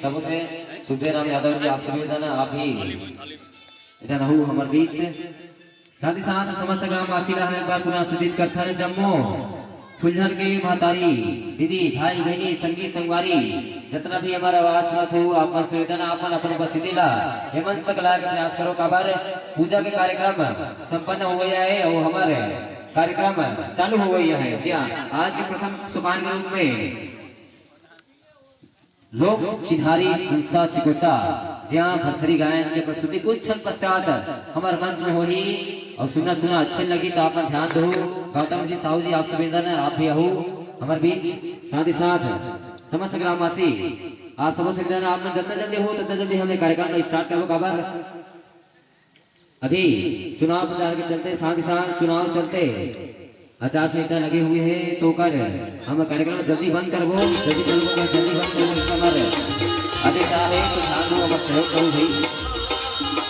सबसे सुधीराम यादव जी आप सभी आप ही रहू हमारे बीच साथ ही साथ समस्त ग्राम वासी एक बार पुनः सूचित करथर जम्मू फुलझर के महतारी दीदी भाई बहनी संगी संगवारी जितना भी हमारा आवास मत हो आप सुविधा आपन अपन उपस्थिति ला हेमंत तक ला के प्रयास करो काबर पूजा के कार्यक्रम संपन्न हो गया है और हमारे कार्यक्रम चालू हो गया है। जी हाँ, आज के प्रथम सोपान के रूप में लोक चिन्हारी संस्था सिकोसा जहाँ भथरी गायन के प्रस्तुति कुछ क्षण पश्चात हमारे मंच में हो ही और सुना सुना अच्छे लगी तो आप ध्यान दो। गौतम जी साहू जी आप सभी आप भी हो हमारे बीच साथ ही साथ समस्त ग्रामवासी आप समस्त आप जितना जल्दी हो उतना जल्दी हमें कार्यक्रम स्टार्ट करो। खबर अभी चुनाव प्रचार के चलते साथ ही साथ चुनाव चलते आचार संहिता लगे हुए है तो कर हम कार्यक्रम जल्दी बंद करबो जल्दी बंद करबो आदेश है तो ध्यान दो अगर सहयोग करो भाई।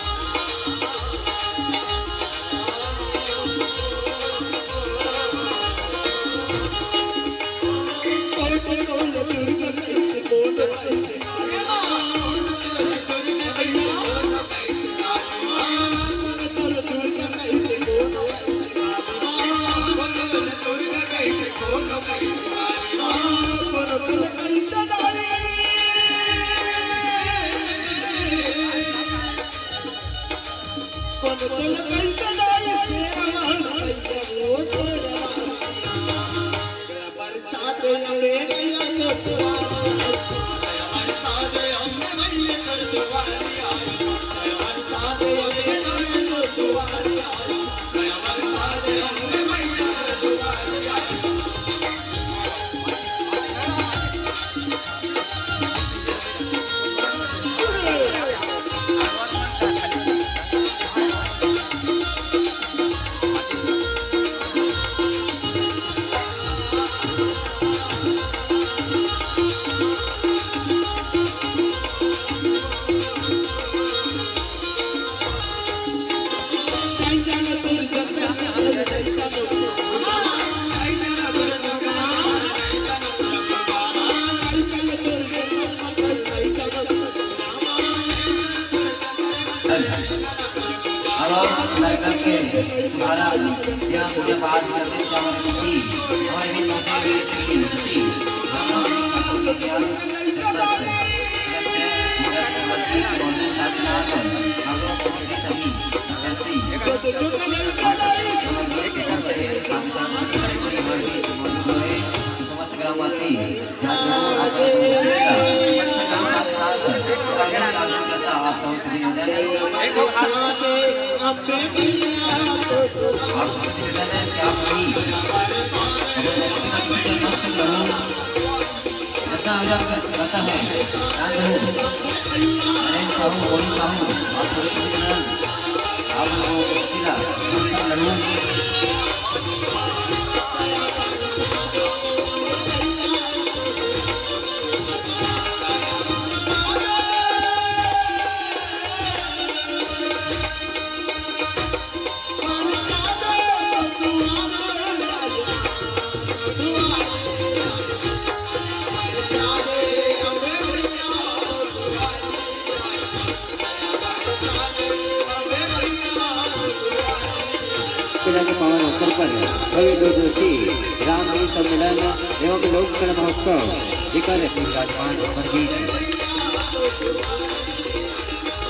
रामनवमी सम्मेलन एवं लोककला महोत्सव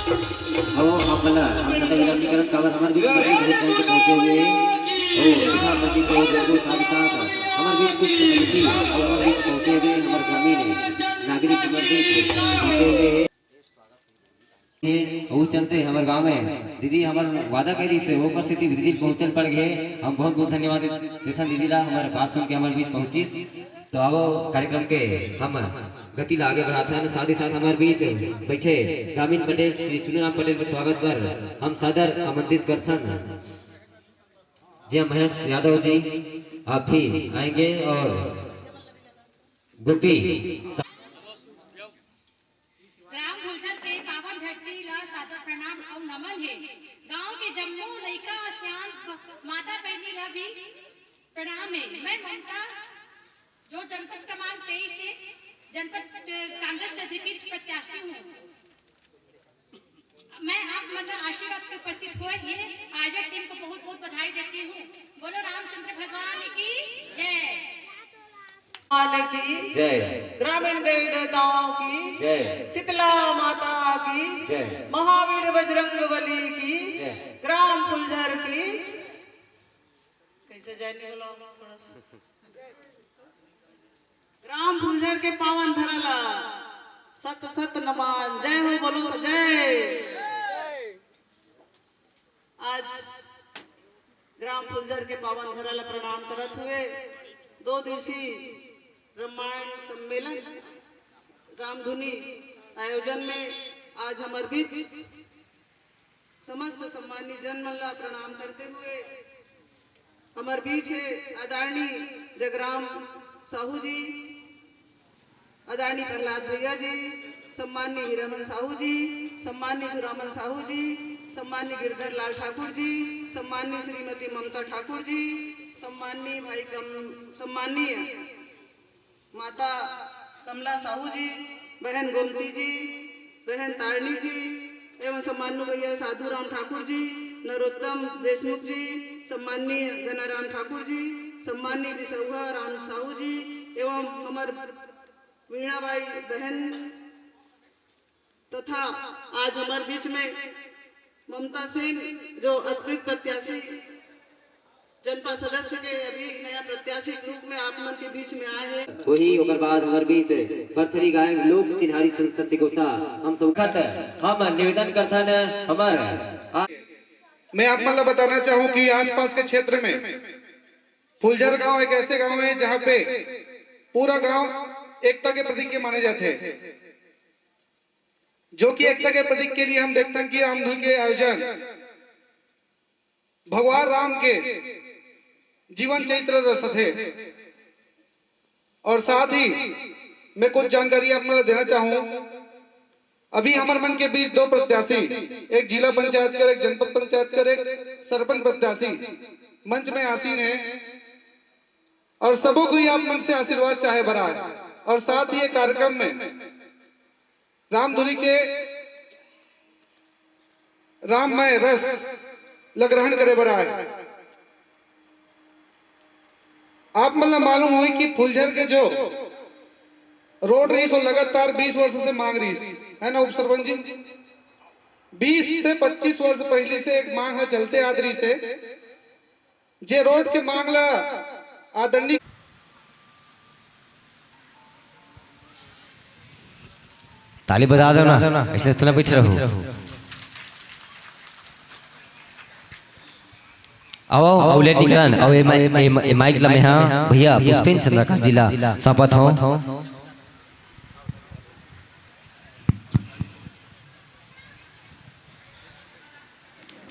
अब आप बला हम कथा विलंबीकरण कावर हमारे बीच पहुंचे हुए ओ प्रधानमंत्री को दो साथ हमारे बीच कुछ समिति और हमारे बीच पहुंचे हुए हमारे ग्रामीण नागरिक मंत्री पहुंचे हुए वो चलते हमारे गांव में दीदी हमारे वादा करी से ऊपर से दीदी पहुंचल पड़ गए। हम बहुत बहुत धन्यवाद देते दीदी ला हमारे बात सुन के हमारे बीच पहुंची। तो अब कार्यक्रम के हम गति ला आगे बढ़ाते हैं। साथ ही साथ हमारे बीच बैठे ग्रामीण पटेल श्री चुनीराम पटेल के स्वागत पर हम सादर आमंत्रित करते हैं। जी महेश यादव जी आप भी आएंगे और गोपी प्रणाम और नमन है। गांव के जम्मू लइका श्याम माता बहनी ला भी प्रणाम है। मैं ममता जो जनपद क्रमांक 23 से जनपद कांग्रेस अधिकृत प्रत्याशी हूँ। मैं आप मतलब आशीर्वाद पे उपस्थित हुए ये आयोजक टीम को बहुत बहुत बधाई देती हूँ। बोलो रामचंद्र भगवान की जय की जय, ग्रामीण देवी देवताओं की जय, शीतला माता की जय, महावीर बजरंगबली की जय, ग्राम फुलझर की कैसे जय नहीं बोला थोड़ा सा ग्राम फुलझर के पावन धरला सत सत नमन जय हो बोलो जय। आज ग्राम फुलझर के पावन धरला प्रणाम करत हुए 2 दिवसीय रामायण सम्मेलन रामधुनी आयोजन में आज हमारे बीच समस्त सम्मानित जन मल्ला प्रणाम करते हुए हमारे बीच है आदरणीय जगराम साहू जी, आदरणीय प्रहलाद भैया जी, सम्मानीय हीरामन साहू जी, सम्मानीय सुरामन साहू जी, सम्मानीय गिरधर लाल ठाकुर जी, सम्मानीय श्रीमती ममता ठाकुर जी, सम्मानीय सम्मानीय माता कमला साहू जी, बहन गोमती जी, बहन तारणी जी एवं सम्मान्य भैया साधु राम ठाकुर जी, नरोत्तम देशमुख जी, सम्मानीय घनाराम ठाकुर जी, सम्मानीय विसौहा राम साहू जी एवं हमार वीणाबाई बहन तथा आज हमारे बीच में ममता सेन जो अतिरिक्त प्रत्याशी जनपद सदस्य के अभी नया प्रत्याशी के रूप में आप मन के बीच में आए हैं। वही ओकर बाद हमारे बीच बर्थरी गायक लोक चिन्हारी संस्था सिकोसा हम सबकत हम निवेदन करता न हमार मैं आप मतलब बताना चाहूं कि आसपास के क्षेत्र में फुलझर गांव एक ऐसे गांव है जहां पे पूरा गांव एकता के प्रतीक के माने जाते हैं, जो कि एकता के प्रतीक के लिए हम देखते हैं कि रामधुन के आयोजन भगवान राम के जीवन चरित्र रसत है। और साथ ही मैं कुछ जानकारी आपको देना चाहूं। अभी हमारे मन के बीच 2 प्रत्याशी, एक जिला पंचायत कर, एक जनपद पंचायत कर, एक सरपंच प्रत्याशी मंच में आसीन है और सबों को ही आप मन से आशीर्वाद चाहे भरा है। और साथ ही कार्यक्रम में रामधुनी के राममय रस ग्रहण करे भरा है। आप मतलब मालूम हो कि फुलझर के जो रोड रेस और लगातार 20 वर्ष से मांग रही है ना उप सरपंच जी, 20 से 25 वर्ष पहले से एक मांग है चलते आदरी से जे रोड के मांग ला आदरणीय ताली बजा दो ना, इसलिए तुम पीछे रहो। आओ औलेट निकलन और ये माइक लमे हां भैया पुष्पेन चंद्रका जिला शपथ हो।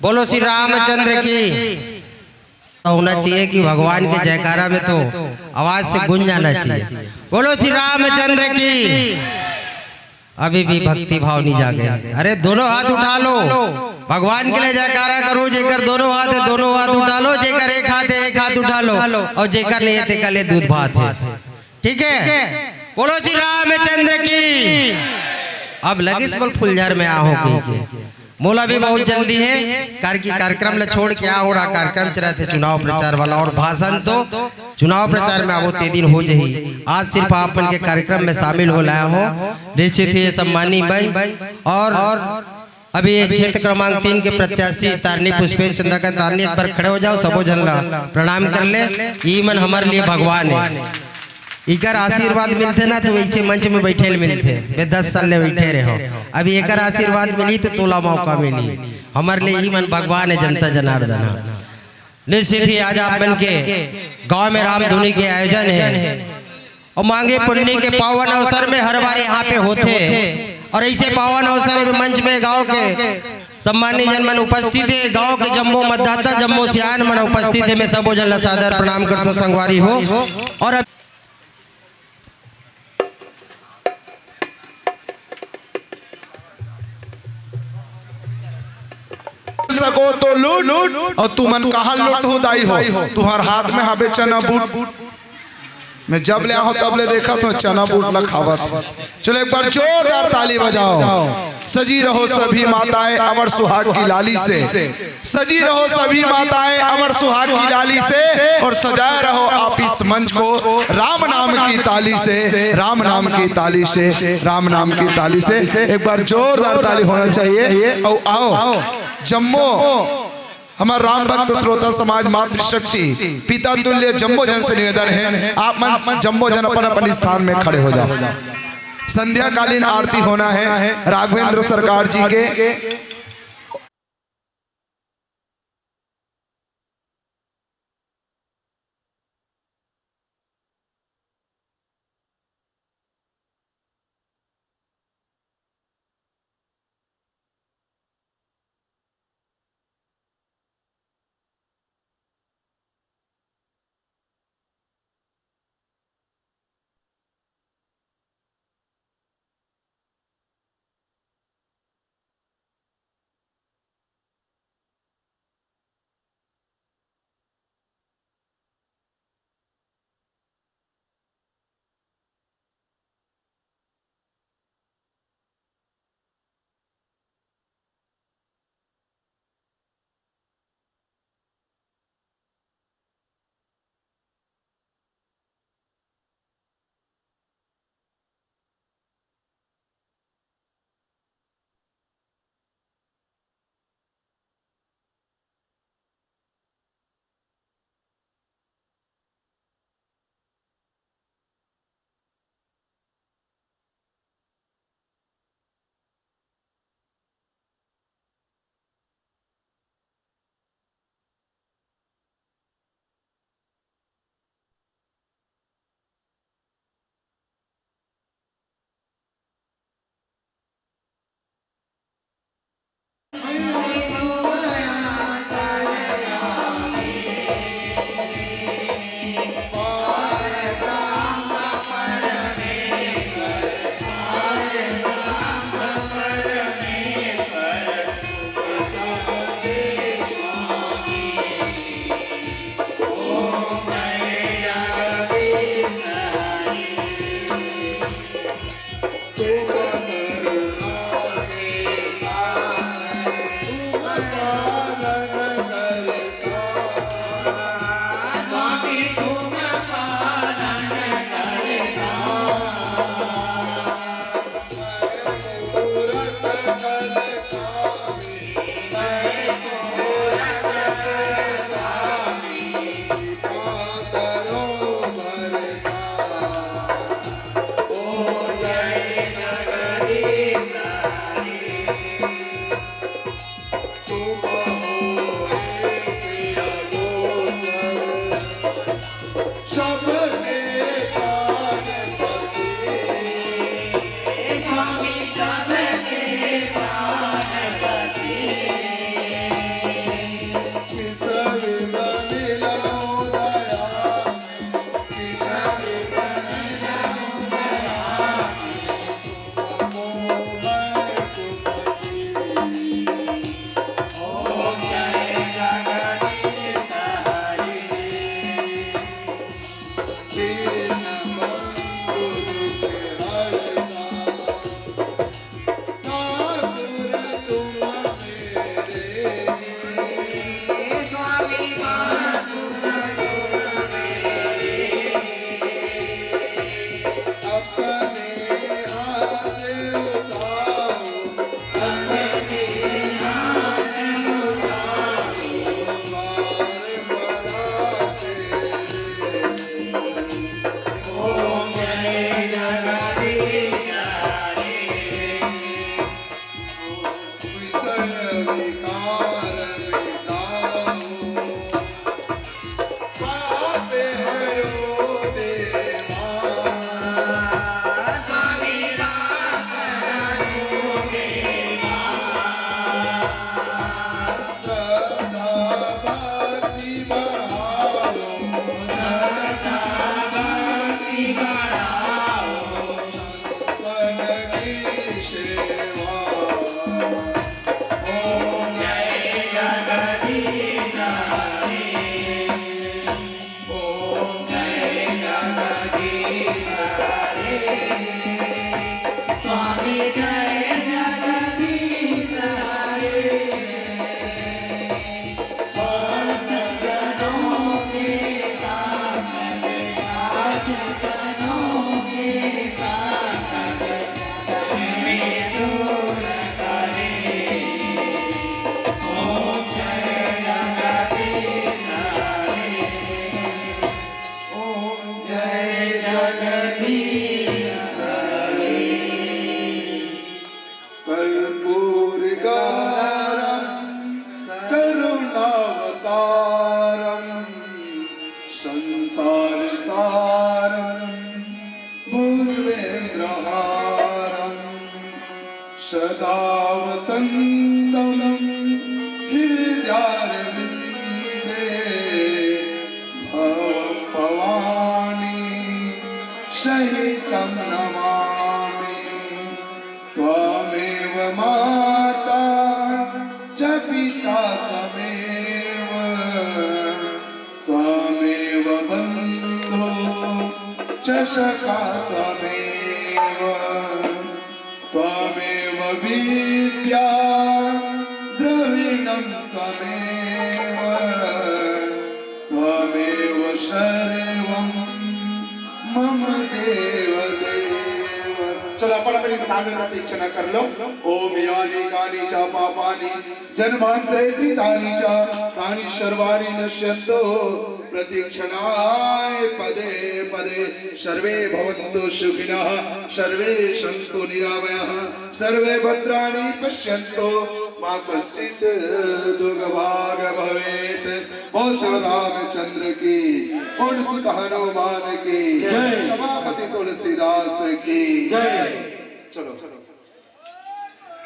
बोलो श्री रामचंद्र की। होना चाहिए कि भगवान के जयकारा में तो आवाज से गूंज जाना चाहिए। बोलो श्री रामचंद्र की। अभी भी भक्ति भाव नहीं जागे। अरे दोनों हाथ उठा लो, भगवान के लिए जयकारा करो। जेकर दोनों हाथ है दोनों हाथ उठा लो, जेकर एक हाथ है एक हाथ उठा लो, और जेकर नहीं है तेकर ले दूध भात है। ठीक है, बोलो श्री रामचंद्र की। अब लगिस बोल फुलझर में आओगे, मोला भी बहुत जल्दी है कार्यक्रम ले छोड़ के आ हो रहा कार्यक्रम चल रहा थे चुनाव प्रचार वाला, और भाषण तो चुनाव प्रचार में आवो ते दिन हो जाही। आज सिर्फ आपन के कार्यक्रम में शामिल हो लाया हो। निश्चित ही सम्मानी भाई और अभी ये क्षेत्र क्रमांक 3 के प्रत्याशी तारनी पुष्पेन चंदा का तारनी एक बार खड़े हो जाओ, सबो जन ला प्रणाम कर ले। ई मन हमारे लिए भगवान है, इकर आशीर्वाद मिलते ना तो वैसे मंच में बैठे मिलते। वे 10 साल ले बैठे रहो, अभी एकर आशीर्वाद मिली तो तोला मौका मिली। हमारे लिए ई मन भगवान है, जनता जनार्दन। निश्चित ही आज आप बन के गाँव में रामधुनी के आयोजन है और मांगे पुण्य के पावन अवसर में हर बार यहाँ पे होते हैं। और ऐसे पावन अवसर में मंच में गांव के सम्मानित जन मन उपस्थित है, गांव के जम्मो मतदाता जम्मो सियान मन उपस्थित है। मैं सबो जन सादर प्रणाम करता हूँ संगवारी हो। और सको तो लूट और तू मन कहा लूट हो दाई हो। तुम्हार हाथ में हबे चना बूट, मैं जब ले आओ तब ले देखा तो चना बूट ला खावत। चलो एक बार जोरदार ताली बजाओ। सजी रहो सभी माताएं अमर सुहाग की लाली से, सजी रहो सभी माताएं अमर सुहाग की लाली से, और सजाए रहो आप इस मंच को राम नाम की ताली से, राम नाम की ताली से, राम नाम की ताली से। एक बार जोरदार ताली होना चाहिए। और आओ जम्मो हमारा राम भक्त श्रोता समाज मातृशक्ति पिता तुल्य जम्बो जन से निवेदन है, आप मन जम्बो जन अपन अपन स्थान में खड़े हो जाओ। संध्या कालीन आरती होना है राघवेंद्र सरकार जी के वसन्तं हृदयारविन्दे भवं भवानी सहितं नमामि त्वमेव माता च पिता त्वमेव त्वमेव बन्धो च सखा त्वमेव त्वमेव विद्या द्रविणं त्वमेव त्वमेव सर्वं मम देव देव। चलो आपण अपनी स्थान में प्रतीक्षणा कर लो। ओम यानी कानी च पापानि जन्मांतरे त्रिधानि च तानि सर्वाणि नश्यन्तो प्रतीक्षणाय पदे पदे सर्वे भवन्तु सुखिनः सर्वे सन्तु निरामयाः सर्वे भद्राणि पश्यन्तु मा कश्चित् दुर्भाग् भवेत्। बोल श्री रामचंद्र की, बोल सुत हनुमान की, सभापति तुलसीदास की जय। चलो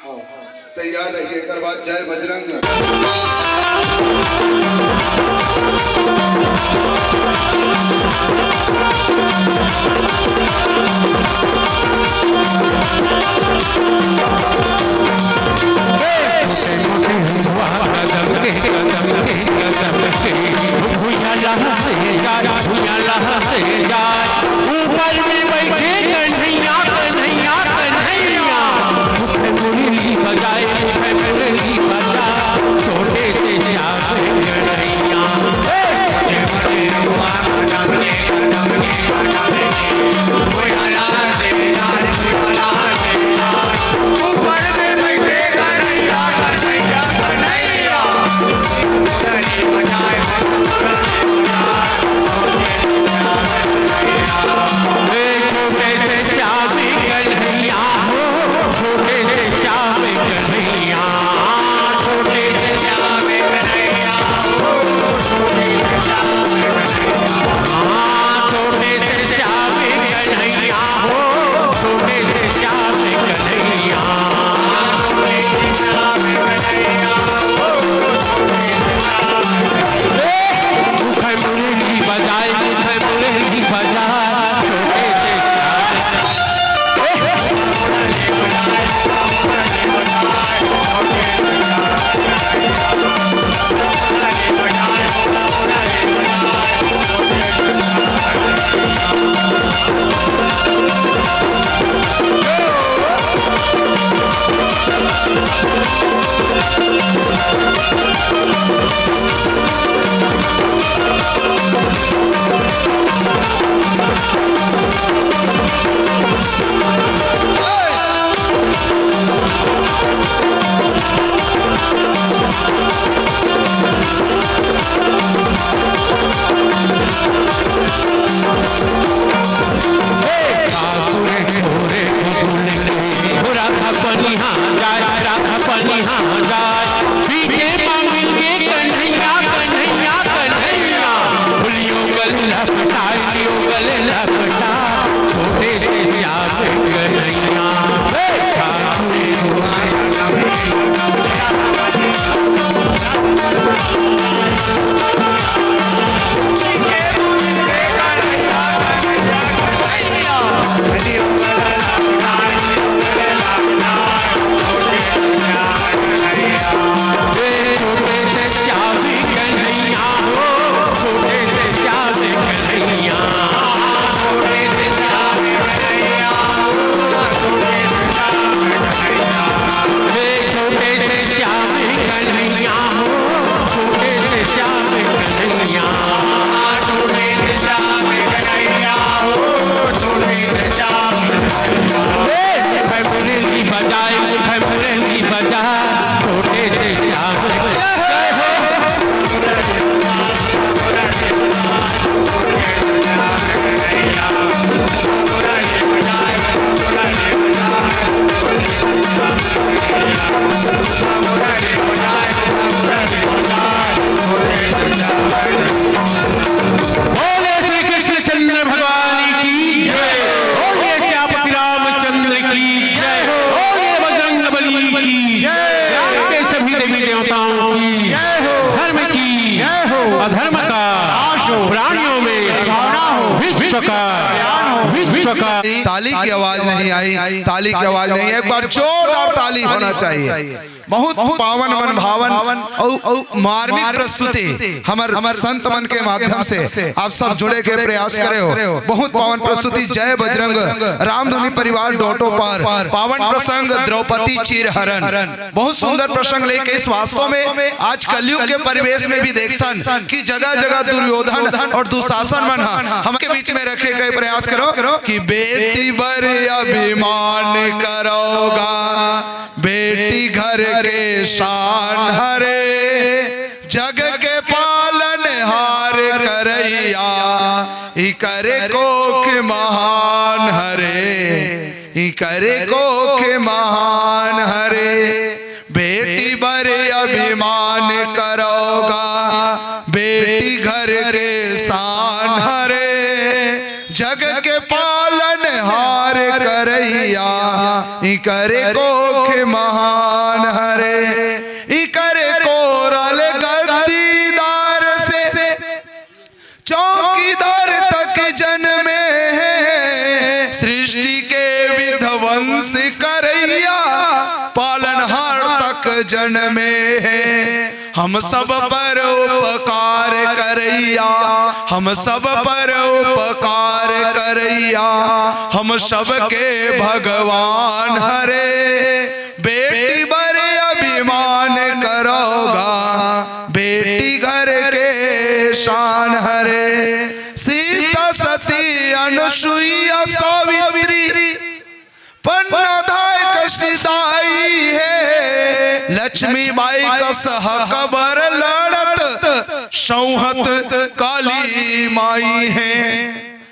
हाँ तैयार रहिए। करवा जय बजरंग। ऊपर में बैठे कन्हैया कन्हैया कन्हैया मुरली बजाए मुरली बजा छोटे से श्याम कन्हैया ऊपर में बैठे कन्हैया कन्हैया कन्हैया मुरली बजाए छोटे से श्याम कन्हैया हो छोटे से श्याम कन्हैया छोटे से श्याम कन्हैया हो छोटे से श्याम कन्हैया छोटे से श्याम कन्हैया हो छोटे से श्याम कन्हैया छोटे से श्याम कन्हैया हो मुख मुरली बजाए मुख मुरली बजाए की जय, बोलिए बजरंग बली की जय। प्राणियों में विश्व का ताली की आवाज नहीं आई, ताली की आवाज नहीं, एक बार जोरदार ताली होना चाहिए। बहुत पावन मन भावन और मार्मिक प्रस्तुति हमर संत मन के माध्यम से आप सब जुड़े के प्रयास करे हो। बहुत पावन प्रस्तुति, जय बजरंग, रामधुनी परिवार डोटो पर पावन प्रसंग द्रौपदी चीरहरण, बहुत सुंदर प्रसंग लेके इस वास्तव में आज कलयुग के परिवेश में भी देखतन कि जगह जगह दुर्योधन और दुशासन मन हमके बीच में रखे गए। प्रयास करो कि बेटी बर अभिमान करोगा, बेटी घर के शान हरे, जग के पालन हार करैया, ई करे कोख महान हरे, ई करे कोख महान हरे। बेटी बर अभिमान करोगा, बेटी घर के शान हरे, जग के पालन हार करैया, ई करे कोख महान हरे। ई करे कोरल गद्दीदार से चौकीदार तक जन्मे है, सृष्टि के विध्वंस करैया, पालनहार तक जन्मे है। हम सब पर उपकार करैया, हम सब पर उपकार करैया, हम सब के भगवान हरे। बेटी बड़े अभिमान करोगा, बेटी घर के शान हरे। सीता सती अनुसुईया सावित्री, पन्नाधाय कशिदाई है, लक्ष्मी बाई का सहकबर लड़त सौहत काली माई है।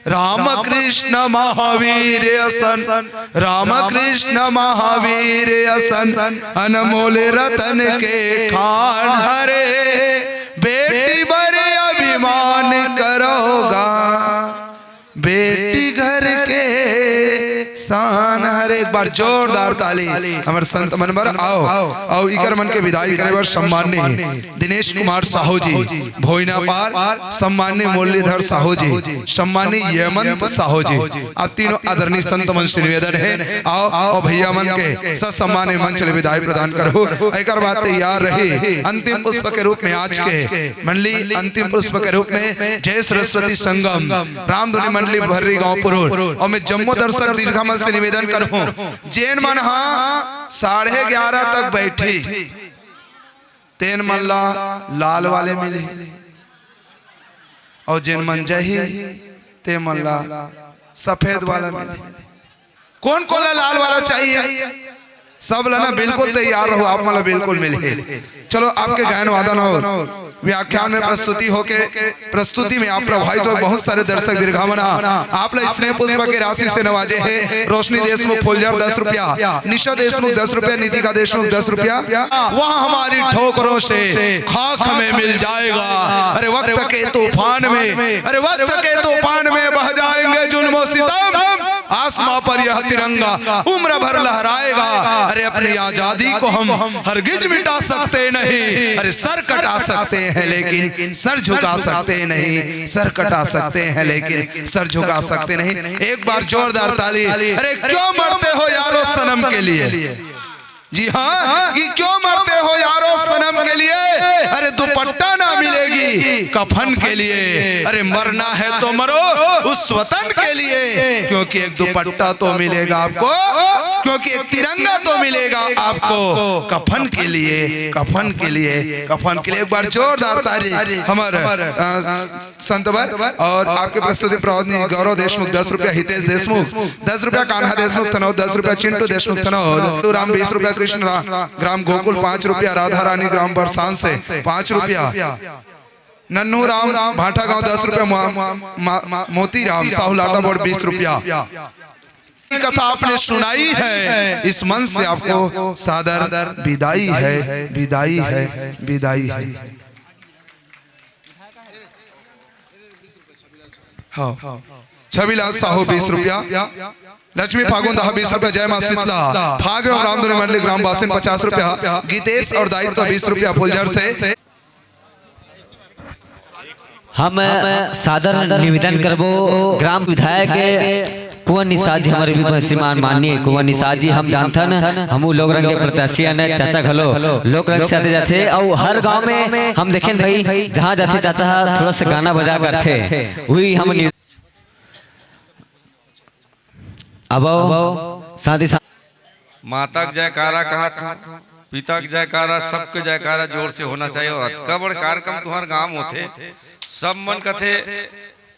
राम कृष्ण महावीर असन, राम कृष्ण महावीर असन, अनमोल रतन के खान हरे। बेटी बड़े अभिमान करोगा, बेटी घर के शान हरे। एक बार जोरदार ताली हमारे संत मन पर आओ आओ। इकर मन के विदाई करे बर सम्मान्य दिनेश कुमार साहू जी भोइना पार, सम्मान्य मुरलीधर साहू जी, सम्मान्य हेमंत साहू जी, आप तीनों आदरणीय संत मन से निवेदन है आओ आओ भैया मन के सम्मान्य मंच ले विदाई प्रदान करो। एक बात तैयार रही अंतिम पुष्प के रूप में आज के मंडली अंतिम पुष्प के रूप में जय सरस्वती संगम रामधुनी मंडली भर्री गांव पुरूर और मैं जम्मू दर्शक दीर्घामन से निवेदन करूं जैन मन 11:30 तक बैठी तेन मल्ला लाल वाले मिले और जैन मन जही ते मल्ला सफेद वाला मिले। कौन कौन लाल वाला चाहिए? सब लना बिल्कुल तैयार रहो, आप मला बिल्कुल मिले। चलो आपके गायन वादन और व्याख्यान में प्रस्तुति होके प्रस्तुति में आप प्रभावित हो। बहुत सारे दर्शक दीर्घावना आप लोग स्नेह पुष्प के राशि से नवाजे हैं। रोशनी देशमुख फुलझर 10 रुपया, निशा देशमुख 10 रुपया, नितिका देशमुख 10 रुपया। वहाँ हमारी ठोकरों से खाक हमें मिल जाएगा। अरे वक्त के तूफान में, अरे वक्त के तूफान में बह जाएंगे जुल्म सितम, आसमां पर यह तिरंगा उम्र भर लहराएगा। अरे अपनी आजादी को हम हरगिज मिटा सकते नहीं। अरे सर कटा सकते हैं लेकिन सर झुका सकते नहीं, सर कटा सकते हैं लेकिन सर झुका सकते नहीं। एक बार जोरदार ताली। अरे क्यों मरते हो यारो सनम के लिए? जी हाँ, कि क्यों मरते हो यारो सनम के लिए? अरे दुपट्टा ना मिलेगी कफन के लिए। अरे मरना है तो मरो उस वतन के लिए, क्योंकि एक दुपट्टा तो मिलेगा आपको, क्योंकि एक तिरंगा तो मिलेगा आपको कफन के लिए, कफन के लिए, कफन के लिए। एक बार जोरदार ताली हमारे संतवर और आपके प्रस्तुति प्रवचनी गौरव देशमुख 10 रुपया, हितेश देशमुख 10 रुपया, कान्हा देशमुख तनौद 10 रुपया, चिंटू देशमुख तनौद, राम 20 रुपया, कृष्ण ग्राम गोकुल 5 रुपया, राधा रानी ग्राम बरसान से 5 रुपया, नन्नू राम भाटा गांव 10 रुपया, मोती राम साहू लाटा बोर्ड 20 रुपया। कथा आपने सुनाई है, इस मन से आपको सादर विदाई है, विदाई है, विदाई है। हाँ, छविलाल साहू 20 रुपया, लक्ष्मी फागुन दहा 20 रुपया, जय मां शीतला फाग एवं रामधुनी मंडली ग्राम बासिन 50 रुपया, गीतेश और दायित्व 20 रुपया फुलझर से। हम सादर निवेदन करबो ग्राम विधायक कुंवर निषाद जी, हमारे भी श्रीमान माननीय कुंवर निषाद जी, हम जानथन हमू लोग रंग के प्रत्याशी ने चाचा घलो लोग रंग से आते जाते और हर गांव में हम देखें भाई जहाँ जाते चाचा थोड़ा सा गाना बजा करते वही हम अब साथ ही साथ माता का जयकारा कहा था, पिता का जयकारा, सबके जयकारा जोर से होना चाहिए। और अतका बड़ कार्यक्रम तुम्हारे गांव होते सब मन कथे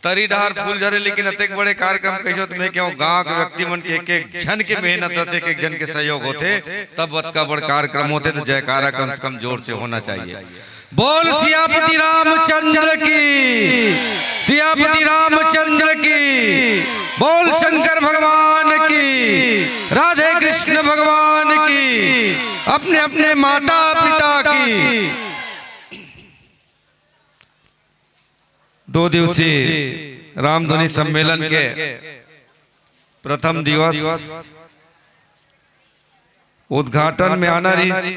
तरी डहार फूल झरे, लेकिन अतेक बड़े कार्यक्रम कैसे तुम्हें क्यों गांव के व्यक्ति मन के एक जन के मेहनत रहते, एक जन के सहयोग होते, तब अतका बड़ कार्यक्रम होते। तो जयकारा कम से कम जोर से होना चाहिए। बोल सियापति रामचंद्र की, सियापति रामचंद्र की, बोल शंकर भगवान की, राधे कृष्ण भगवान की, अपने अपने माता पिता की। 2 दिवसीय रामधुनी सम्मेलन के प्रथम दिवस उद्घाटन में आना रही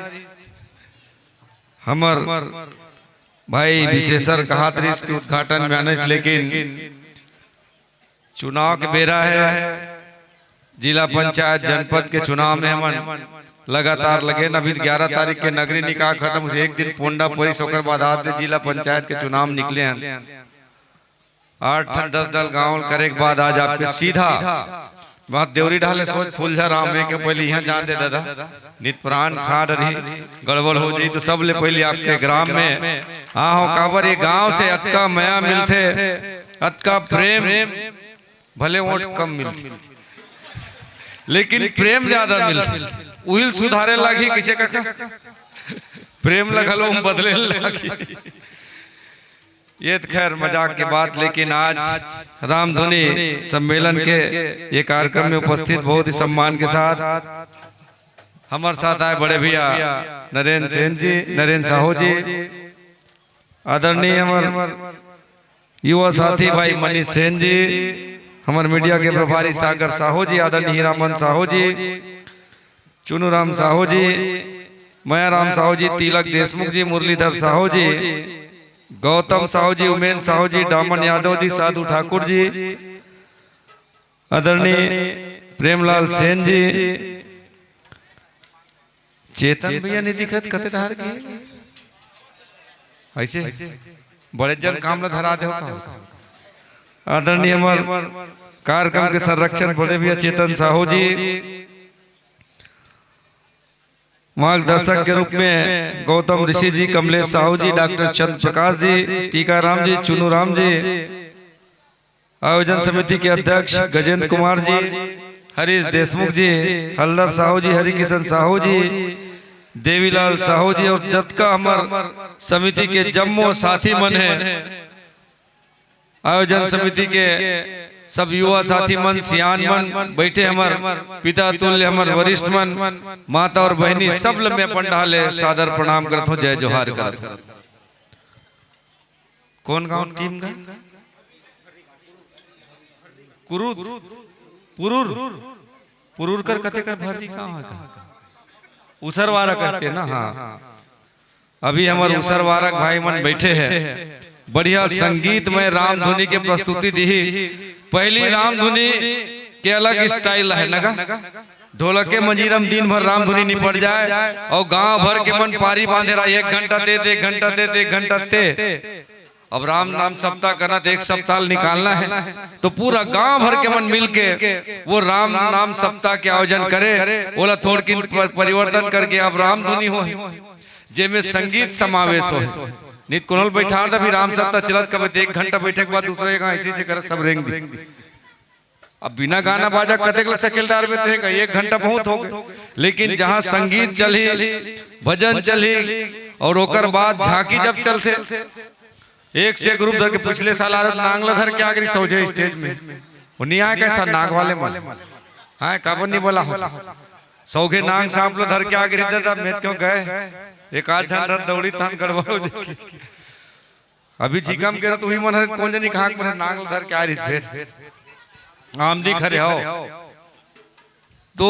हमर भाई विशेषर कहा इसके उद्घाटन में आने, लेकिन चुनाव के बेरा है, जिला पंचायत जनपद के चुनाव में हम लगातार लगे। अभी 11 तारीख के नगरी निकाय खत्म हुए, एक दिन पोंडा परिस होकर बाद आते जिला पंचायत के चुनाव निकले हैं। 8-10 दल गाँव करे के बाद आज आपके सीधा बात देवरी ढाले सोच फूलझर राम में के पहले यहाँ जान दे दादा नित प्राण खाड़ रही गड़बड़ हो जाई तो सब ले पहले आपके ग्राम में हो काबर ये गांव से अतका मया मिलते, अतका प्रेम, भले वोट कम मिलते लेकिन प्रेम ज्यादा मिलते। उहिल सुधारे लागी किसे का प्रेम लगलो बदले लागी। ये तो खैर मजाक की बात, लेकिन आज रामधुनी सम्मेलन के ये कार्यक्रम में उपस्थित बहुत ही सम्मान के साथ हमारे साथ आए बड़े भैया नरेंद्र सेन जी, नरेंद्र साहू जी, आदरणीय हमारे युवा साथी भाई मनीष सेन जी, हमारे मीडिया के प्रभारी सागर साहू जी, आदरणीय हीरामन साहू जी, चुनू राम साहू जी, मया राम साहू जी, तिलक देशमुख जी, मुरलीधर साहू जी, गौतम साहू जी, उमेन साहू जी, डामन यादव जी, साधु ठाकुर जी, आदरणीय प्रेमलाल सेन जी, चेतन भैया नहीं दिखत कते डहार के ऐसे बड़े जन काम ला धरा दे का। आदरणीय हमार कार्यक्रम के संरक्षण बड़े भैया चेतन साहू जी, मार्गदर्शक के रूप में गौतम ऋषि जी, कमलेश साहू जी, डॉक्टर चंद्र प्रकाश जी, टीकाराम जी, चुनू राम जी, आयोजन समिति के अध्यक्ष गजेंद्र कुमार जी, हरीश देशमुख जी, हल्दर साहू जी, हरिकिशन साहू जी, देवीलाल साहू जी और जतका हमार समिति के जम्मो साथी मन है, आयोजन समिति के सब युवा साथी मन, सियान मन बैठे, हमार पिता तुल्य हमार वरिष्ठ मन, माता और बहनी सब में पंडाले सादर प्रणाम करत हूँ, जय जोहार करत। कौन गांव टीम का कुरुद पुरुर पुरुर कर कते कर भरी गांव है उसरवारा कहते ना। हाँ अभी हमारे उसरवारक भाई मन बैठे हैं, बढ़िया संगीतमय रामधुनी के प्रस्तुति दी। पहली रामधुनी के अलग स्टाइल है नगा, ढोलक के मंजीरम दिन भर रामधुनी निपट जाए और गांव भर के मन पारी बांधे रहा, 1 घंटा दे, 1 घंटा दे, 1 घंटा दे। अब राम नाम सप्ताह करना तो 1 सप्ताह निकालना है, तो पूरा गांव भर के मन मिलके वो राम नाम सप्ताह के आयोजन करे, बोला थोड़ की परिवर्तन करके अब रामधुनी हो जेमे संगीत समावेश हो। नित कुनल बैठा था भी राम सप्ताह चलत कब 1 घंटा बैठे के बाद दूसरे ऐसे से कर सब रेंग दी। अब बिना गाना बाजा कतेक सकेलदार में थे 1 घंटा बहुत हो गए, लेकिन जहाँ संगीत चली, भजन चली और ओकर बाद झांकी जब चलते, एक से ग्रुप धर के पिछले साल नांगला धर के आगे सौजे स्टेज में वो नहीं आया कैसा नाग वाले मन हाँ काबर नहीं बोला हो सौगे नांग सांपला धर के आगे मैं क्यों गए, एक आध झंडा दौड़ी थान गड़बड़ देखी। अभी जीकम के तो ही मन है कौन जनी कहा पर नांग धर के आ रही फिर आमदी खरे हो। तो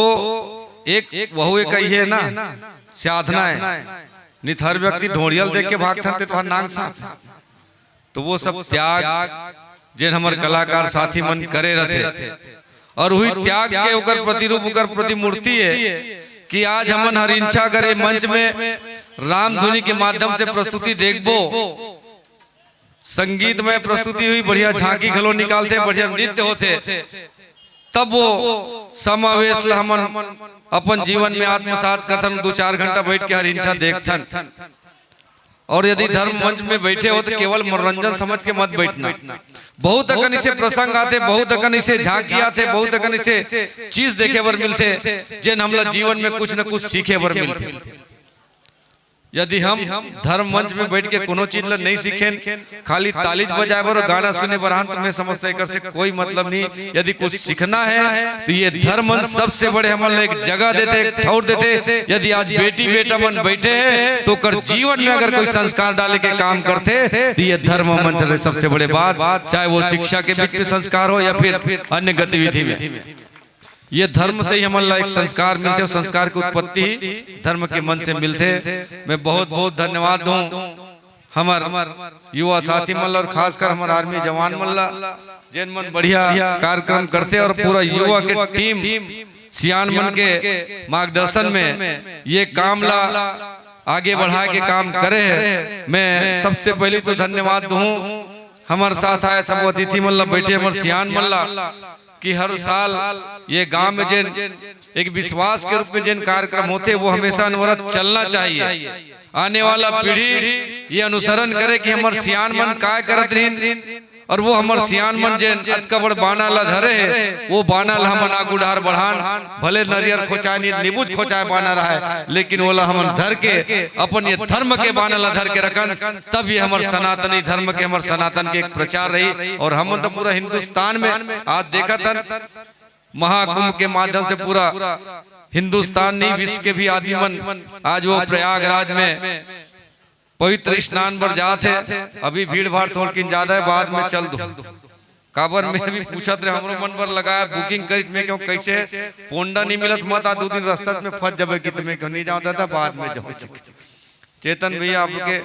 एक वहु एक ही है ना साधना है, नित हर व्यक्ति ढोड़ियल देख के भागते तो नांग सांप तो वो सब त्याग जिन हमारे कलाकार साथी मन करे रहते और वही त्याग के ओकर प्रतिरूप ओकर प्रतिमूर्ति है कि आज हमन हरिंछा करे मंच में रामधुनी के माध्यम से प्रस्तुति देखबो, संगीत में प्रस्तुति हुई, बढ़िया झांकी खलो निकालते, बढ़िया नृत्य होते, तब वो समावेश हमन अपन जीवन में आत्मसात करथन, 2-4 घंटा बैठ के हरिंछा देखथन। और यदि धर्म मंच में बैठे हो तो केवल मनोरंजन समझ के मत बैठना। बहुत अकन इसे प्रसंग आते, बहुत अकन इसे झांकी आते, बहुत अकन इसे चीज देखे बर मिलते जिन हमला जीवन में कुछ न कुछ सीखे बर मिलते। यदि हम धर्म मंच में बैठ के कोनो चीज ला नहीं सीखें, खाली तालीज बजाए बर और गाना सुने बर, तो मैं समझता है से कोई मतलब नहीं। यदि कुछ सीखना है तो ये धर्म मंच सबसे बड़े हमारे एक जगह देते, एक ठौर देते। यदि आज बेटी बेटा मन बैठे हैं तो कर जीवन में अगर कोई संस्कार डाले के काम करते तो ये धर्म मंच सबसे बड़े बात, चाहे वो शिक्षा के बीच में संस्कार हो या फिर अन्य गतिविधि में, ये धर्म से ही हमारा एक संस्कार मिलते और संस्कार की उत्पत्ति धर्म के मन से मिलते। मैं बहुत बहुत धन्यवाद दूं हमार युवा साथी मल्ला और खासकर हमारे आर्मी जवान मल्ला जिन मन बढ़िया कार्यक्रम करते और पूरा युवा के टीम सियान मन के मार्गदर्शन में ये काम ला आगे बढ़ा के काम करे है। मैं सबसे पहले तो धन्यवाद दूं हमारे साथ आए सब अतिथि मल्ला बैठे हमारे सियान मल्ला कि हर साल ये गांव में जिन एक विश्वास के रूप में जिन कार्यक्रम होते वो हमेशा अनवरत चलना चाहिए। आने वाला पीढ़ी ये अनुसरण करे कि हमारे सियान मन काय करत रहीन और वो हमारे सियान मन जिन अतकबड़ बाना ला धरे है वो बाना ला हमन आगू डार बढ़ान, भले नरियर खोचाए नीबूज खोचाए बाना रहा है, लेकिन वो हमन धर के अपन ये धर्म के बाना ला धर के रखन, तब ये हमारे सनातनी धर्म के हमारे सनातन के एक प्रचार रही। और हम तो पूरा हिंदुस्तान में आज देखा था महाकुंभ के माध्यम से पूरा हिंदुस्तान नहीं विश्व के भी आदमी मन आज वो प्रयागराज में पवित्र स्नान पर जाते। अभी भीड़ भाड़ थोड़ी ज्यादा है, बाद में चल दो काबर में भी पूछत रहे हमरो मन पर लगाया बुकिंग करी में क्यों कैसे पोंडा नहीं मिलत मत आ 2 दिन रास्ता में फंस जाबे कि तुम्हें नहीं जाता था बाद में जाओ। चेतन भैया आपके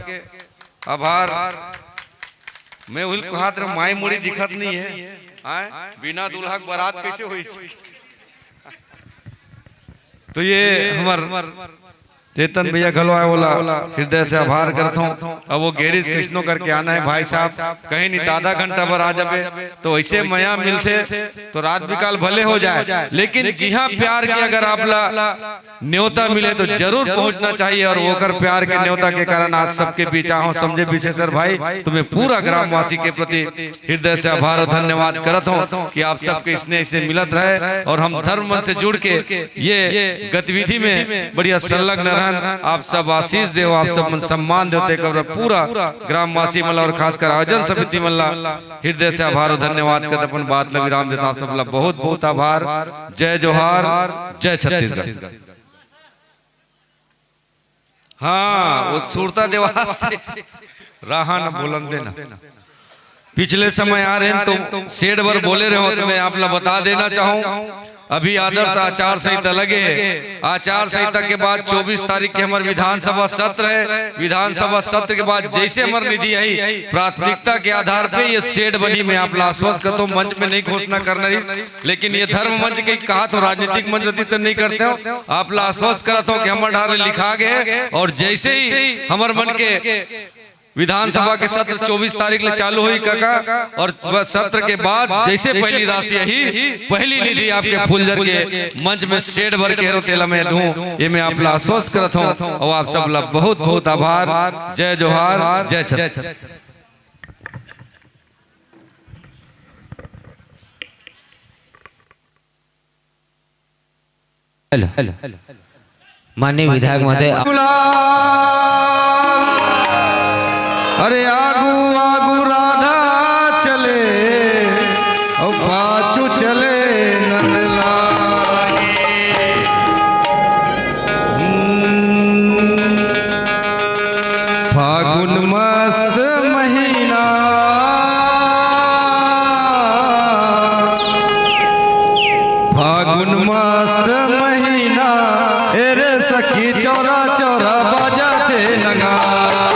आभार। मैं उल कहत रहा माई मुड़ी दिखत नहीं है, आए बिना दूल्हा बारात कैसे हुई। तो ये हमार चेतन भैया घलवाए बोला हृदय से आभार करता हूँ। अब वो गैरेज कृष्णो करके आना है भाई साहब, कहीं नहीं आधा घंटा भर आ जाए तो ऐसे मया मिलते तो रात बिकाल भले हो जाए, लेकिन जी हाँ प्यार की अगर आप न्योता मिले तो जरूर पहुंचना चाहिए। और वो कर प्यार के न्योता के कारण आज सबके बीच आऊँ। समझे विशेषर भाई तुम्हें पूरा ग्रामवासी के प्रति हृदय से आभार और धन्यवाद करता हूँ कि आप सबके स्नेह से मिलत रहे और हम धर्म मन से जुड़ के ये गतिविधि में बढ़िया संलग्न रहे। आप सब आशीष दे, आप सब मन सम्मान देते कर पूरा ग्रामवासी मल्ला और खासकर आयोजन समिति मल्ला हृदय से आभार और धन्यवाद कर अपन बात लग विराम देता। आप सब बहुत बहुत आभार। जय जोहार, जय छत्तीसगढ़। हाँ वो सुरता देवा रहा न बोलन देना। पिछले समय आ रहे हैं तो शेड भर बोले रहे हो तो मैं आप लोग बता देना चाहूँ अभी आदर्श आचार संहिता लगे है। आचार संहिता के बाद 24 तारीख के हमारे विधानसभा सत्र है। विधानसभा सत्र के बाद जैसे हमारी निधि आई प्राथमिकता के आधार पे ये शेड बनी। मैं आप आश्वस्त करता हूँ मंच में नहीं घोषणा करना रही, लेकिन ये धर्म मंच की कहा तो राजनीतिक मंच रहती तो नहीं करते हो। आप आश्वस्त करता हूँ कि हमारे लिखा गए और जैसे ही हमारे मन के विधानसभा के सत्र 24 तारीख ले चालू हुई काका और सत्र के बाद जैसे पहली राशि यही पहली निधि आपके फूलझर के मंच में शेड भर के हेरो तेला में दूं, ये मैं आप आश्वस्त करता हूँ। और आप सब लोग बहुत बहुत आभार। जय जोहार, जय छत्तीसगढ़। माननीय विधायक महोदय, अरे आगू आगू राधा चले और पाछू चले नंदलाल। फागुन मस्त महीना फागुन मस्त महीना एरे सखी चौरा चौरा बजाते नगारा।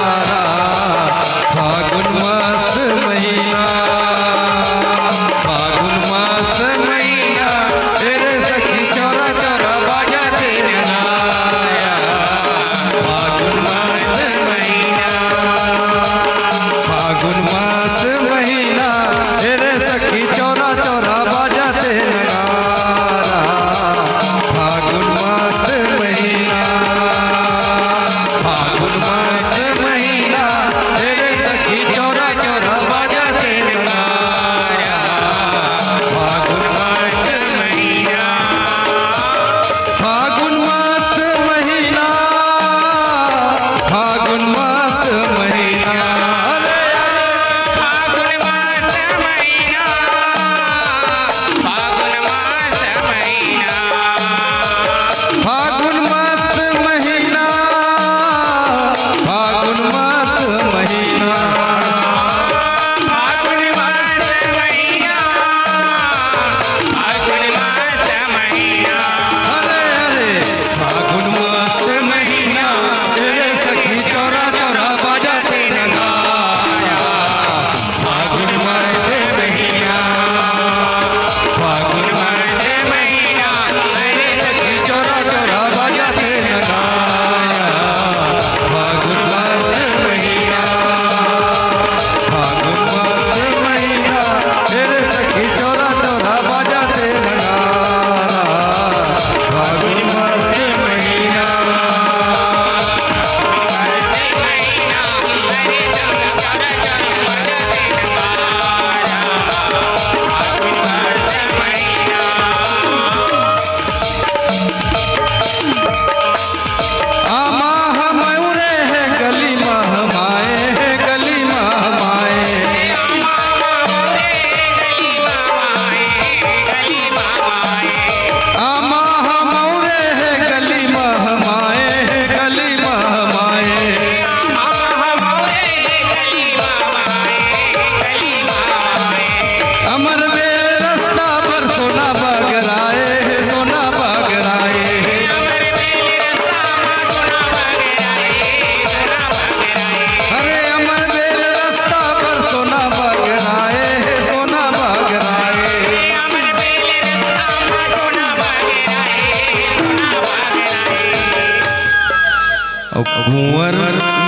और कुंवर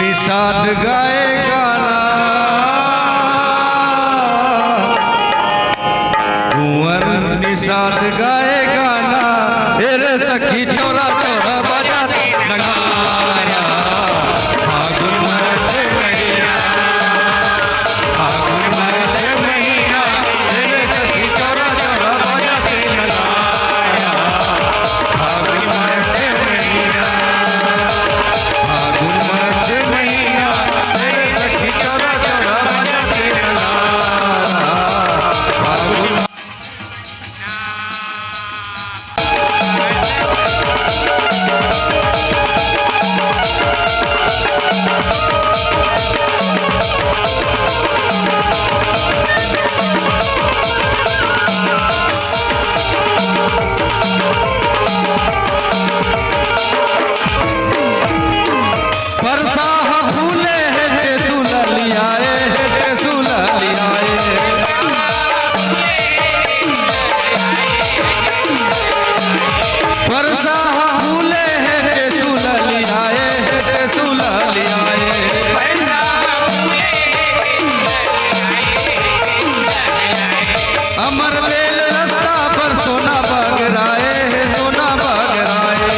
निषाद गाए गाना, कुंवर निषाद गाए गाना, तेरे सखी चोरा चोरा बजा नगारा, फागुन मास महीना, फागुन मास महीना, तेरे सखी चोरा चोरा बजा नगारा, फागुन मास महीना, फागुन मास महीना, तेरे सखी चोरा चोरा बजा नगारा, फागुन परसा फूले है सुललियाए है सुललियाए, परसा फूले है सुललियाए है सुललियाए, अमर बेल रास्ता पर सोना बगराए है सोना बगराए,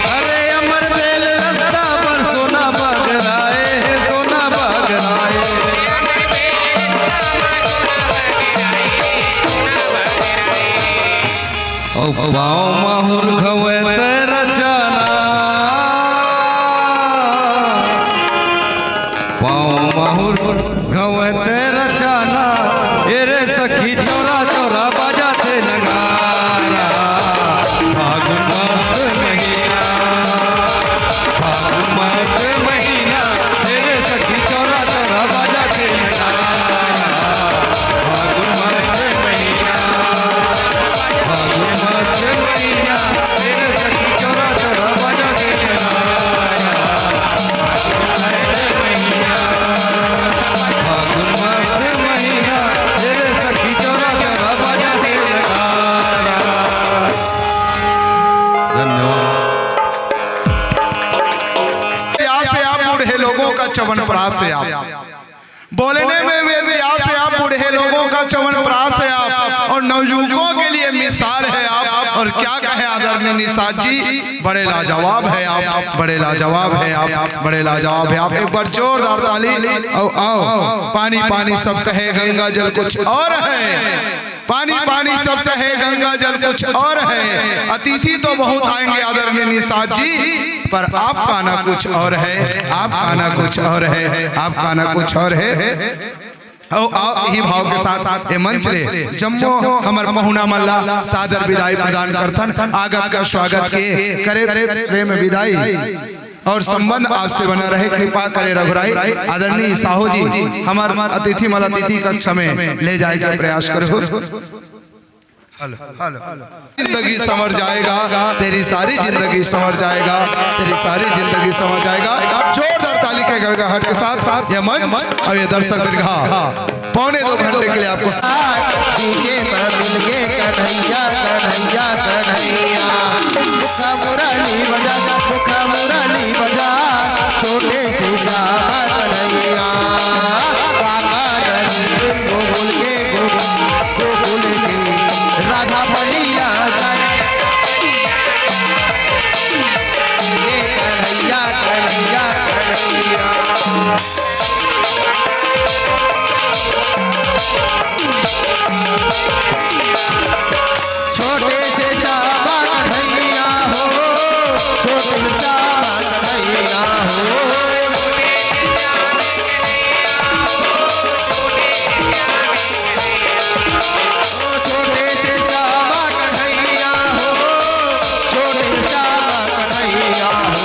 अरे अमर बेल रास्ता पर सोना बगराए है सोना बगराए, ओ पाँव माहुर घवे तेरा जाना, पाँव माहुर घवे तेरा जाना, एरे सखी चोरा चोरा बजाते नगारा, फागुन मास महीना, फागुन मास महीना, एरे सखी चोरा चोरा बजाते नगारा, फागुन मास महीना, फागुन मास महीना, एरे सखी चोरा चोरा बजाते नगारा, फागुन मास महीना, एरे सखी चोरा चोरा बजाते नगारा। धन्यवाद। व्यास से आप बूढ़े लोगों का च्यवनप्राश है आप, बोलने में वेद व्यास से आप बूढ़े लोगों का च्यवनप्राश है आप, और नवयुवकों के लिए मिसाल है आप। और क्या कहे आदरणीय निषाद जी, बड़े लाजवाब है आप, बड़े लाजवाब है आप, बड़े लाजवाब है आप। एक बार जोरदार ताली। आओ आओ, पानी पानी सब कहे गंगा जल कुछ और है, पानी पानी सब कहे गंगा जल कुछ और है। अतिथि तो बहुत आएंगे आदरणीय निषाद जी, पर आपका ना कुछ और है, आपका ना कुछ और है, आपका ना कुछ और है। आओ यही भाव के साथ ये मंच ले जम्मो हमर महुना मल्ला सादर विदाई प्रदान करथन, आगत का स्वागत किए करे प्रेम विदाई और संबंध आपसे बना रहे, कृपा करे रघुराई। आदरणीय साहू जी हमार अतिथि मल अतिथि कक्ष में ले जाए का प्रयास करो। जिंदगी संवर जाएगा, तेरी सारी जिंदगी संवर जाएगा, तेरी सारी जिंदगी संवर जाएगा। जोरदार ताली के गड़गड़ाहट के साथ ये मंच और ये दर्शक दीर्घा 1.25 घंटे के लिए आपको डीजे पर मिल के कन्हैया कन्हैया कन्हैया, मुखा मुरली बजा मुखा मुरली बजा, छोटे से श्यामा कन्हैया, काका रवि गोकुल के गोकुल के राधा बलिया कन्हैया कन्हैया कन्हैया। छोटे से श्यामा कन्हैया हो, छोटे से श्यामा कन्हैया हो, छोटे से श्यामा कन्हैया हो, छोटे से श्यामा कन्हैया हो।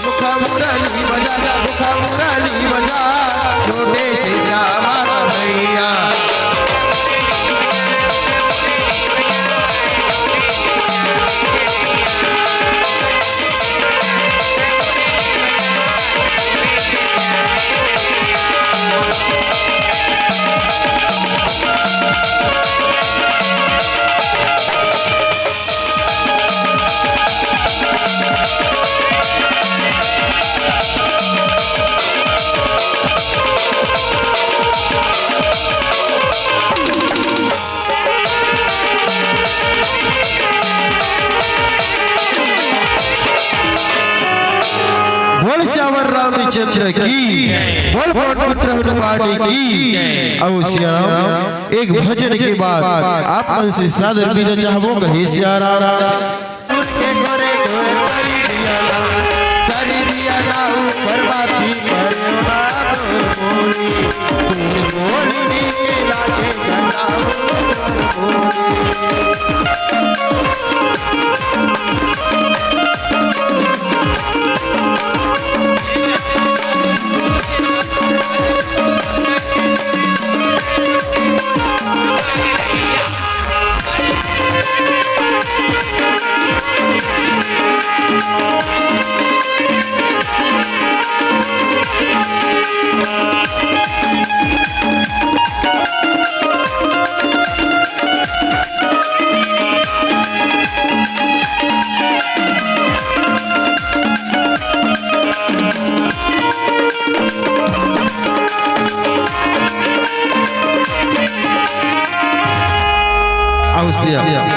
मुखा मुरली बजा मुखा मुरली बजा, छोटे से श्यामा कन्हैया। बोल श्यावर रामचंद्र की, बोल पुत्र हनुमान की। अब श्याम एक भजन के बाद आप मन से सादर भी चाहबो कहे श्याराम।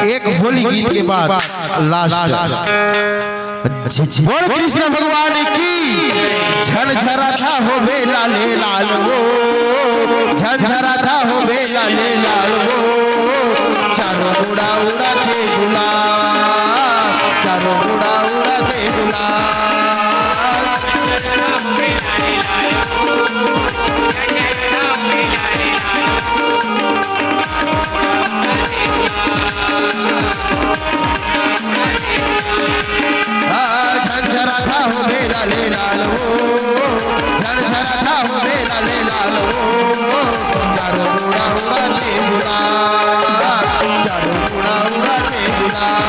एक होली गीत के बाद लास्ट बोल कृष्ण भगवान की। झरझरा था हो बेला ले लाल वो, झरझरा था हो बेला ले लाल वो, चारों उड़ा उड़ा थे गुलाल, चारों उड़ा उड़ा थे गुलाल। झरझरा था हो बेला ले लाल वो, झरझरा था हो बेला ले लाल वो, चारों उड़ा उड़ा थे गुलाल, चारों उड़ा उड़ा थे गुलाल।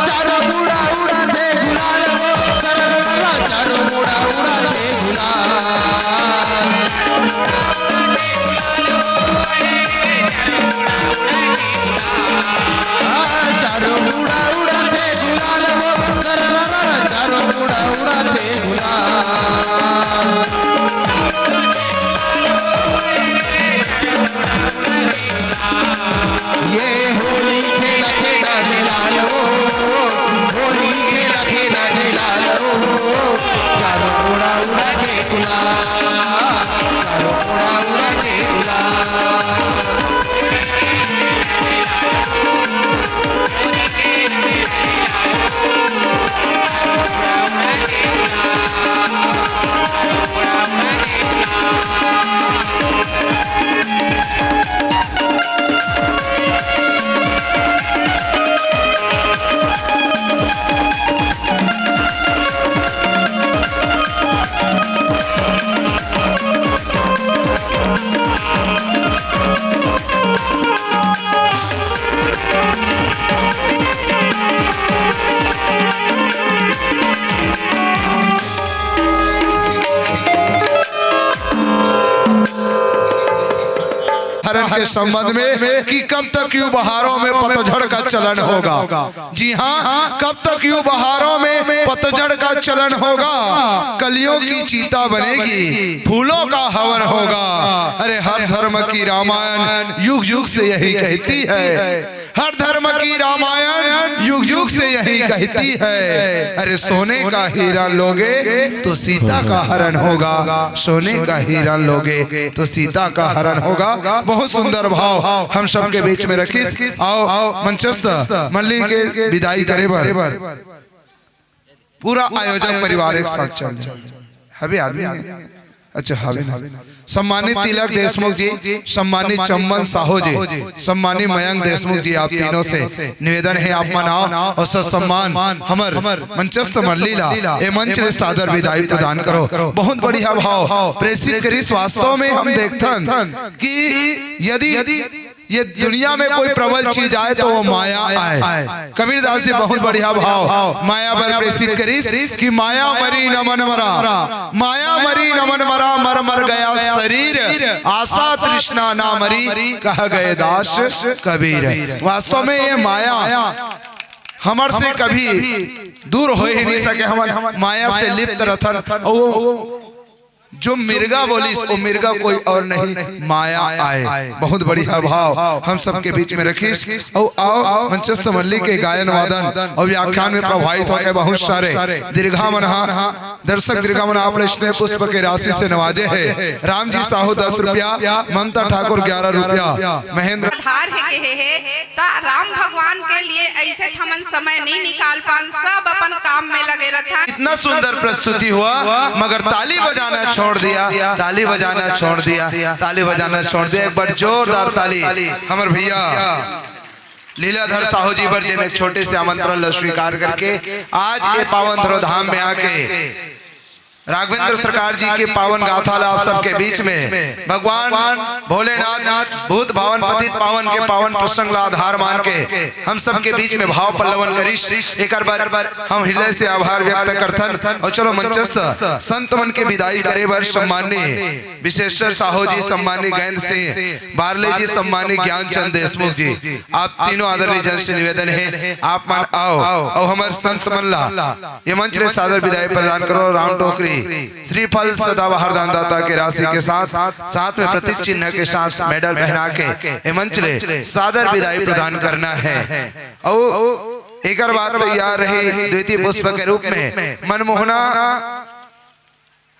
चारों उड़ा उड़ा थे गुलाल वो, सरला चारों उड़ा उड़ा थे गुलाल। चारों उड़ा उड़ा थे गुलाल वो, सरला चारों उड़ा उड़ा थे गुलाल। ये होली खेला खेला लाल वो, होली खेला खेला लाल वो, चारों उड़ा उड़ा के गुलाल, चारों उड़ा उड़ा के गुलाल। हरण के संबंध में कि कब तक यूं बहारों में पतझड़ का चलन होगा। जी हाँ, कब तक यूं बहारों में पतझड़ का चलन होगा। कलियों की चीता बनेगी, फूलों का हवन होगा। अरे हर धर्म की रामायण युग युग से यही कहती है, हर धर्म की रामायण युग युग से यही कहती है। अरे सोने का हीरा लोगे तो सीता का हरण होगा, सोने का हीरा लोगे तो सीता का हरण होगा। बहुत सुंदर भाव हम सबके बीच में रखिस। आओ मंचस्थ मल्ली के विदाई करे बर पूरा आयोजक परिवार एक साथ चल जाए। हवे आदमी है। अच्छा हवे सम्मानित तिलक देशमुख जी, सम्मानित चंबन साहू जी, सम्मानित मयंक देशमुख जी, आप तीनों से निवेदन है आप मनाओ और सम्मान हमर मंचस्थ मल्लीला ए मंच रे सादर विदाई प्रदान करो। बहुत बढ़िया भाव प्रेषित करी। वास्तव में हम देखथन कि यदि ये दुनिया में कोई प्रबल चीज आए तो वो माया आए। कबीरदास जी बहुत बढ़िया भाव माया पर प्रेषित करी कि माया मरी न मन मरा, माया मरी न मन मरा, मर मर गया शरीर, आशा तृष्णा ना मरी, कह गए दास कबीर। वास्तव में ये माया हमर से कभी दूर हो ही नहीं सके। हम माया से लिप्त रहथन। जो मिर्गा बोली वो मिर्गा कोई और नहीं माया आए। बहुत बढ़िया भाव हम सबके बीच में रखीश। और आओ मंचस्थ मल्ली के गायन वादन और व्याख्यान में प्रभावित होकर बहुत सारे दीर्घामना दर्शक दीर्घामना आपने स्नेह पुष्प के राशि से नवाजे है। राम जी साहू 10 रुपया, ममता ठाकुर 11 रुपया, महेंद्र धार है ता राम भगवान के लिए ऐसे थमन समय नहीं निकाल पान, सब अपन काम में लगे रहता। इतना सुंदर प्रस्तुति हुआ मगर ताली बजाना छोड़ दिया, ताली बजाना छोड़ दिया, ताली बजाना छोड़ दिया। एक बार जोरदार ताली हमारे भैया लीलाधर साहू जी पर जिन्हें छोटे से आमंत्रण स्वीकार करके आज के पावन धरोधाम में आके राघवेंद्र सरकार जी के पावन गाथा आप सबके बीच में भगवान भोलेनाथ भूत भावन पतित पावन के पावन प्रसंग आधार मान के हम सबके बीच में भाव पल्लवन करिश। एक बार हम हृदय से आभार व्यक्त करथन। और चलो मंचस्थ संत मन के विदाई करे बार सम्माननीय विशेषकर साहू जी, सम्माननीय गैंद सिंह बारले जी, सम्माननीय ज्ञानचंद देशमुख जी, आप तीनों आदरणीय जन से निवेदन है आप मान आओ और हमारे संत मल्ला ये मंच में सादर विदाई प्रदान करो। राम टोकरी श्रीफल सदाबहार दानदाता के राशि के साथ में प्रतीक चिन्ह के साथ मेडल पहना के मंच ले सादर विदाई प्रदान करना है। और एक बात तैयार रही द्वितीय पुष्प के रूप में मनमोहना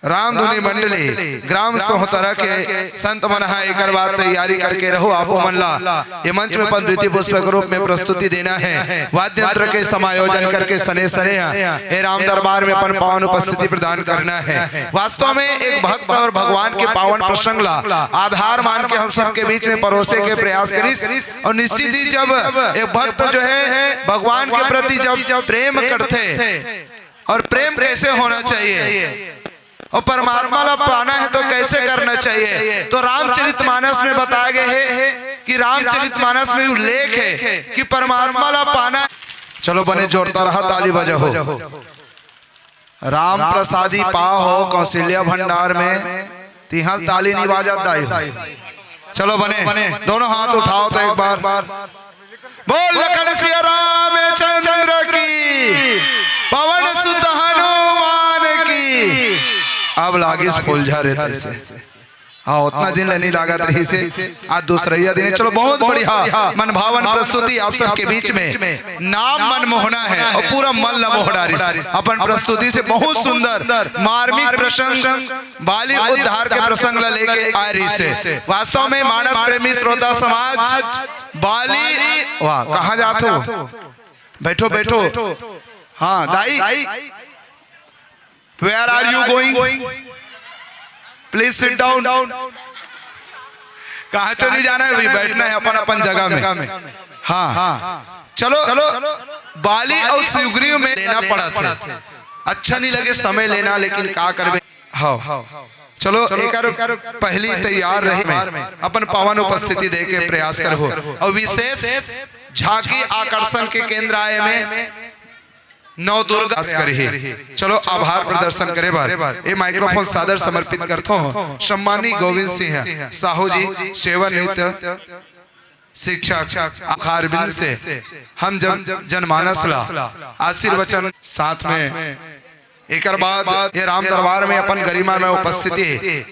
रामधुनी मंडली ग्राम सोहतरा के संत मनहा एक बार तैयारी करके रहो आपो मनला। ये मंच में अपन द्वितीय पुष्प के रूप में प्रस्तुति देना है। वाद्य यंत्र के समायोजन करके सने सने ये राम दरबार में अपन पावन उपस्थिति प्रदान करना है। वास्तव में एक भक्त और भगवान के पावन प्रसंग ला आधार मान के हम सबके बीच में परोसे के प्रयास करिस। और निश्चित ही जब एक भक्त जो है भगवान के प्रति जब प्रेम करते और प्रेम कैसे होना चाहिए और परमात्मा ला पाना है तो कैसे करना चाहिए, तो रामचरितमानस में बताया गया है कि रामचरितमानस में उल्लेख है कि परमात्मा ला पाना। चलो बने जोरदार रहा ताली बजाओ। राम प्रसादी पाहो कौशल्या भंडार में तिहाल ताली नहीं बाजा दाई। चलो बने दोनों हाथ उठाओ तो एक बार बोल लखन सिया रामचंद्र की, पवन सुत हनुमान की। अब लागिस फूल झारे से हाँ उतना दिन नहीं लागत रही से आज दूसरा दिन। चलो बहुत बढ़िया मन भावन प्रस्तुति आप सबके बीच में नाम मनमोहना है और पूरा मन लमोहडारी अपन प्रस्तुति से बहुत सुंदर मार्मिक प्रसंग बाली उद्धार के प्रसंग ला लेके आ रही से। वास्तव में मानस प्रेमी श्रोता समाज बाली वाह कहाँ जाते हो, बैठो बैठो। हाँ दाई Where are you going? Please sit down. कहाँ चली जाना है भाई, बैठना है अपन अपन जगह में। हाँ चलो बाली और सुग्रीव में लेना पड़ा था, अच्छा नहीं लगे समय लेना लेकिन क्या करबे। हाँ चलो एक पहली तैयार रहे अपन पावन उपस्थिति दे के प्रयास करो। और विशेष झांकी आकर्षण के केंद्र आए में नौ दुर्गा करी। चलो आभार प्रदर्शन करे बार ये माइक्रोफोन सादर समर्पित करता हूँ सम्मानी गोविंद सिंह साहू जी सेवा नृत्य शिक्षक अखारबिंद से हम जब जनमानस ला आशीर्वचन साथ में एक बाद ये राम दरबार में अपन गरिमा में उपस्थिति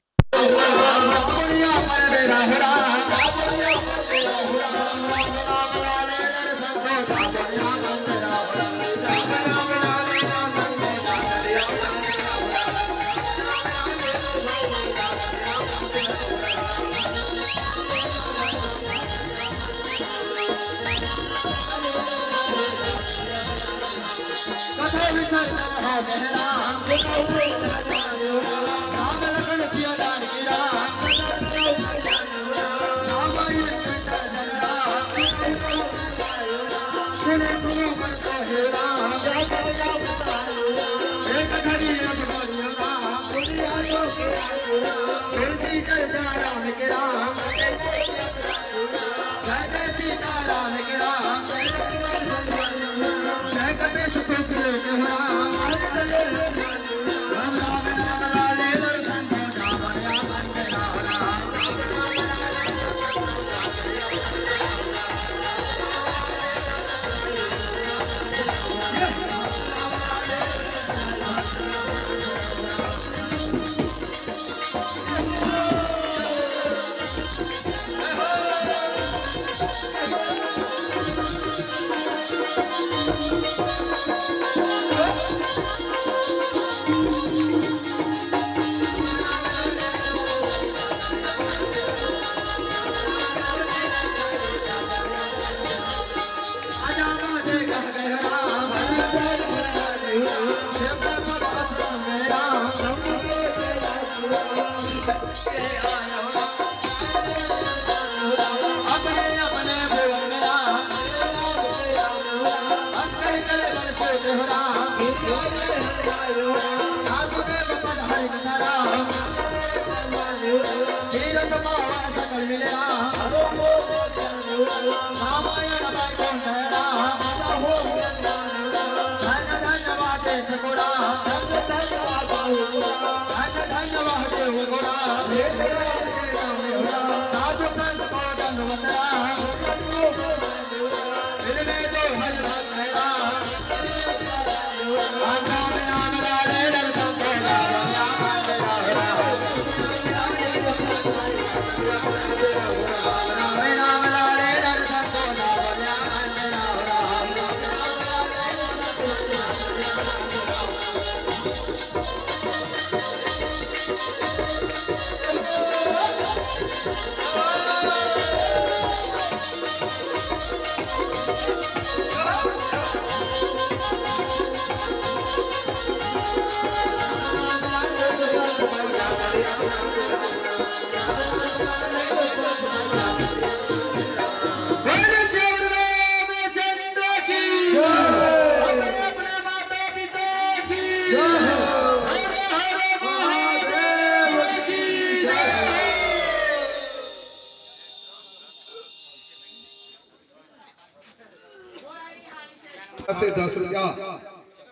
से 10 रुपया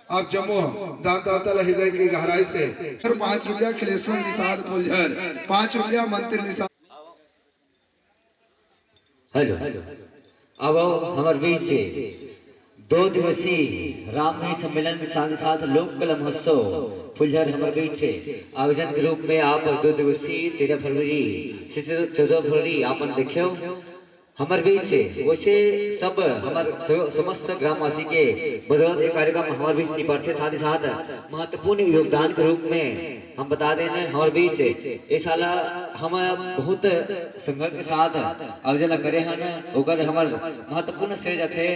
आप जम्मू दाता हृदय की गहराई से, फिर 5 रुपया खिलेश्वर निषाद फुलझर, 5 रुपया मंत्री निषाद। हेलो अब हमारे बीच 2 दिवसीय रामधुनी सम्मेलन के साथ साथ लोक कला महोत्सव फुलझर हमारे बीच आयोजन के रूप में आप 2 दिवसीय 13 फरवरी से 14 फरवरी आपन देखियो हमारे बीच वैसे सब हमारे समस्त ग्रामवासी के बदौलत एक कार्यक्रम हमारे बीच निपटते, साथ ही साथ महत्वपूर्ण योगदान के रूप में हम बता दें हमारे बीच इस साल हम बहुत संघर्ष के साथ आयोजन करे हैं ओकर हमारे महत्वपूर्ण श्रेय थे।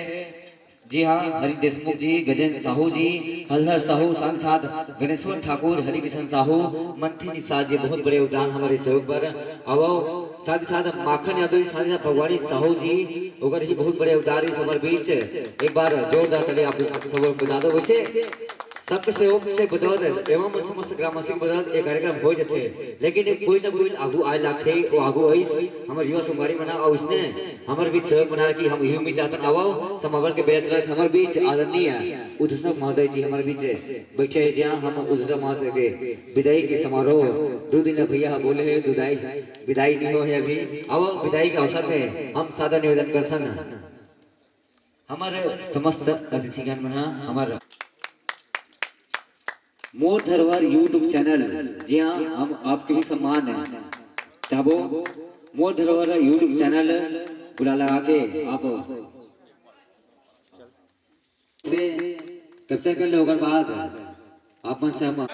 जी हाँ, हरि देशमुख जी, गजेंद्र साहू जी, हल्धर साहू, साथ साथ गणेश्वर ठाकुर, हरिकिशन साहू, मंथी निषाद जी बहुत बड़े योगदान हमारे सहयोग पर। अब साथ ही साथ माखन यादव जी, साथ ही साथ भगवानी साहू जी ओकर ही बहुत बड़े योगदान इस हमारे बीच। एक बार जोरदार ताली आप सब बता दो। वैसे सबके सहयोग से बदौलत एवं समस्त ग्रामवासी के बदौलत एक कार्यक्रम हो जाते, लेकिन कोई ना कोई आगू आए लाखे वो आगू आई हमारे युवा सोमवारी बना और उसने हमारे बीच सहयोग बना कि हम यही चाहते आओ समावन के बेच रहे हमारे बीच आदरणीय उद्धव महोदय जी हमारे बीच बैठे हैं, जहाँ हम उद्धव महोदय के विदाई के समारोह 2 दिन भैया बोले है विदाई नहीं हो है अभी। अब विदाई के अवसर में हम सादा निवेदन करते हमारे समस्त अतिथिगण बना हमारा मोर धरोहर यूट्यूब चैनल, जी हाँ हम आपके ही सम्मान है चाहो मोर धरोहर यूट्यूब चैनल बुला लगा के आप से कैप्चर कर लो बाद आप से हम